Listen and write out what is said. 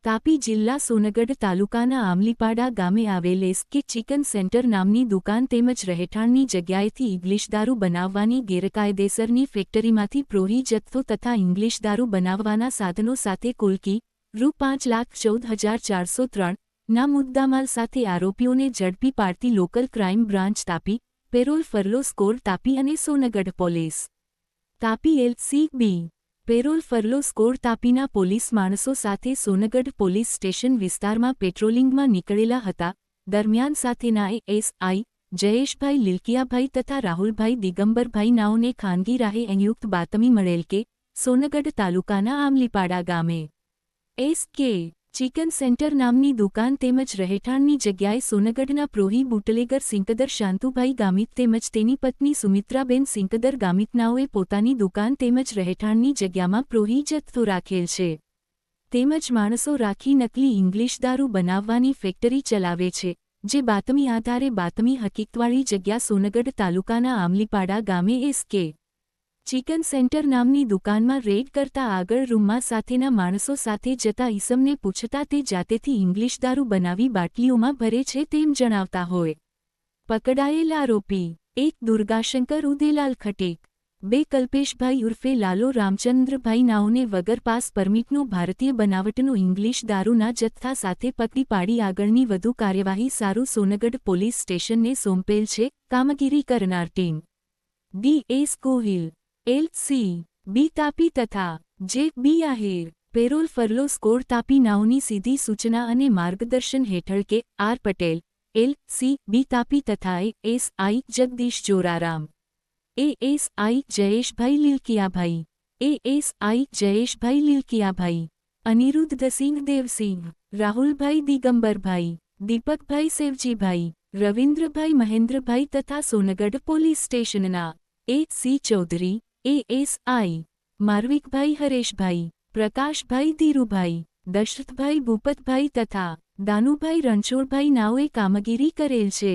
તાપી જિલ્લા સોનગઢ તાલુકાના આમલીપાડા ગામે આવેલ એસકે ચિકન સેન્ટર નામની દુકાન તેમજ રહેઠાણની જગ્યાએથી ઇંગ્લિશ દારૂ બનાવવાની ગેરકાયદેસરની ફેક્ટરીમાંથી પ્રોહી જથ્થો તથા ઇંગ્લિશ દારૂ બનાવવાના સાધનો સાથે કુલ રૂ 5,14,403 ના મુદ્દામાલ સાથે આરોપીઓને ઝડપી પાડતી local crime branch Tapi, parole furlough squad Tapi અને Songadh police Tapi LCB parole furlough squad તાપીના પોલીસ માણસો સાથે સોનગઢ પોલીસ સ્ટેશન વિસ્તારમાં પેટ્રોલિંગમાં નીકળેલા હતા. દરમિયાન સાથેના એએસઆઈ જયેશભાઈ લીલકિયાભાઈ તથા રાહુલભાઈ દિગંબરભાઈ નાઓને ખાનગી રાહે સંયુક્ત બાતમી મળેલ કે સોનગઢ તાલુકાના આમલીપાડા ગામે એસકે ચિકન સેન્ટર નામની દુકાન તેમજ રહેઠાણની જગ્યાએ સોનગઢના પ્રોહી બુટલેગર સિંકદર શાંતુભાઈ ગામિત તેમજ તેની પત્ની સુમિત્રાબેન સિંકદર ગામિત નાઓએ પોતાની દુકાન તેમજ રહેઠાણની જગ્યામાં પ્રોહી જથ્થો રાખેલ છે. તેમજ માણસો રાખી નકલી ઇંગ્લિશ દારૂ બનાવવાની ફેક્ટરી ચલાવે છે. જે બાતમી આધારે બાતમી હકીકતવાળી જગ્યા સોનગઢ તાલુકાના આમલીપાડા ગામે એસકે ચિકન સેન્ટર નામની દુકાનમાં રેડ કરતા આગળ રૂમમાં સાથેના માણસો સાથે જતા ઈસમને પૂછતા તે જાતેથી ઇંગ્લિશ દારૂ બનાવી બાટલીઓમાં ભરે છે તેમ જણાવતા હોય. પકડાયેલ આરોપી 1 દુર્ગાશંકર ઉદેલાલ ખટેક, 2 કલ્પેશભાઈ ઉર્ફે લાલો રામચંદ્રભાઈ નાઓને વગર પાસ પરમિટનો ભારતીય બનાવટનો ઇંગ્લિશ દારૂના જથ્થા સાથે પકડી પાડી આગળની વધુ કાર્યવાહી સારું સોનગઢ પોલીસ સ્ટેશનને સોંપેલ છે. કામગીરી કરનાર team DS. Gohil LCB. Tapi તથા JB. Ahir parole furlough squad Tapi નાઓની સીધી સૂચના અને માર્ગદર્શન હેઠળ કે આર પટેલ એલ.સી.બી. તાપી તથા ASI Jagdish Joraram, ASI Jayeshbhai Lilakiyabhai, ASI Jayeshbhai Lilakiyabhai, Aniruddhsinh Devsinh, Rahulbhai Digambarbhai, Deepakbhai Sevjibhai, Ravindrabhai Mahendrabhai તથા સોનગઢ પોલીસ સ્ટેશનના એ.સી. ચૌધરી, એએસઆઈ માર્વિકભાઈ હરેશભાઈ, પ્રકાશભાઈ ધીરુભાઈ, દશરથભાઈ ભૂપતભાઈ તથા દાનુભાઈ રણછોડભાઈ નાઓએ કામગીરી કરેલ છે.